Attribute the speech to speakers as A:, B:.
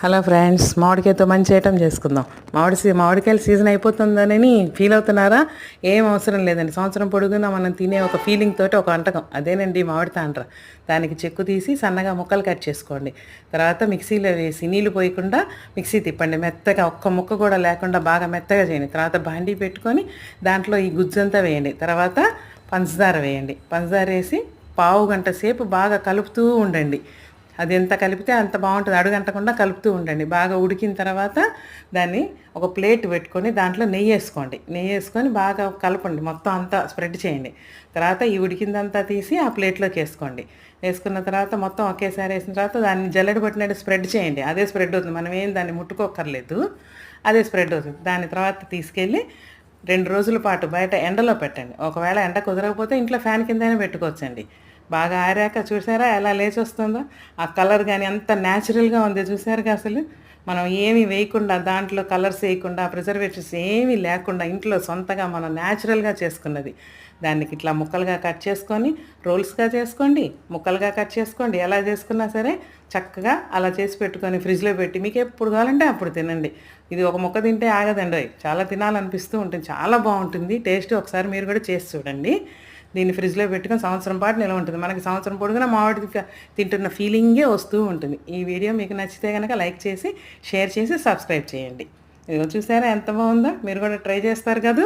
A: Hello friends, మామిడికాయతో మంచి item చేసుకుందాం. మామిడికాయల season అయిపోతుందని ఫీల్ అవుతున్నారా? ఏం అవసరం లేదండి. సంవత్సరం పొడుగునా మనం తినే ఒక ఫీలింగ్ తోటి ఒక వంటకం అదేనండి మామిడి తాండ్ర. దానికి చెక్కు తీసి సన్నగా ముక్కలు కట్ చేసుకోండి. తర్వాత మిక్సీలో వేసి నీళ్లు పోయకుండా మిక్సీ తిప్పండి. మెత్తగా ఒక్క ముక్క కూడా లేకుండా బాగా మెత్తగా చేయండి. తర్వాత బాండీ పెట్టుకొని దాంట్లో ఈ గుజ్జంతా వేయండి. తర్వాత పంచదార వేయండి. పంచదార వేసి పావు గంట సేపు బాగా కలుపుతూ ఉండండి. అది ఎంత కలిపితే అంత బాగుంటుంది. అడుగంటకుండా కలుపుతూ ఉండండి. బాగా ఉడికిన తర్వాత దాన్ని ఒక ప్లేట్ పెట్టుకొని దాంట్లో నెయ్యి వేసుకోండి. నెయ్యి వేసుకొని బాగా కలపండి, మొత్తం అంతా స్ప్రెడ్ చేయండి. తర్వాత ఈ ఉడికిందంతా తీసి ఆ ప్లేట్లోకి వేసుకోండి. వేసుకున్న తర్వాత మొత్తం ఒకేసారి వేసిన తర్వాత దాన్ని జల్లెడ పట్టినట్టు స్ప్రెడ్ చేయండి. అదే స్ప్రెడ్ అవుతుంది, మనం ఏం దాన్ని ముట్టుకోక్కర్లేదు, అదే స్ప్రెడ్ అవుతుంది. దాని తర్వాత తీసుకెళ్ళి 2 రోజుల పాటు బయట ఎండలో పెట్టండి. ఒకవేళ ఎండ కుదరకపోతే ఇంట్లో ఫ్యాన్ కిందైనా పెట్టుకోవచ్చండి. బాగా ఆరాక చూసారా ఎలా లేచి వస్తుందో? ఆ కలర్ కానీ అంత న్యాచురల్గా ఉంది చూసారుగా. అసలు మనం ఏమీ వేయకుండా, దాంట్లో కలర్స్ వేయకుండా, ప్రిజర్వేటివ్స్ ఏమీ లేకుండా ఇంట్లో సొంతగా మనం న్యాచురల్గా చేసుకున్నది. దానికి ఇట్లా ముక్కలుగా కట్ చేసుకొని రోల్స్గా చేసుకోండి, ముక్కలుగా కట్ చేసుకోండి. ఎలా చేసుకున్నా సరే చక్కగా అలా చేసి పెట్టుకొని ఫ్రిడ్జ్లో పెట్టి మీకు ఎప్పుడు కావాలంటే అప్పుడు తినండి. ఇది ఒక ముక్క తింటే ఆగదండి, చాలా తినాలనిపిస్తూ ఉంటుంది. చాలా బాగుంటుంది టేస్ట్. ఒకసారి మీరు కూడా చేసి చూడండి. దీన్ని ఫ్రిడ్జ్లో పెట్టుకొని సంవత్సరం పాటు నిల్వ ఉంటుంది. మనకి సంవత్సరం పొడుగునా మామిడి తింటున్న ఫీలింగే వస్తూ ఉంటుంది. ఈ వీడియో మీకు నచ్చితే కనుక లైక్ చేసి, షేర్ చేసి, సబ్స్క్రైబ్ చేయండి. ఇదిగో చూసారా ఎంత బాగుందో? మీరు కూడా ట్రై చేస్తారు కదా.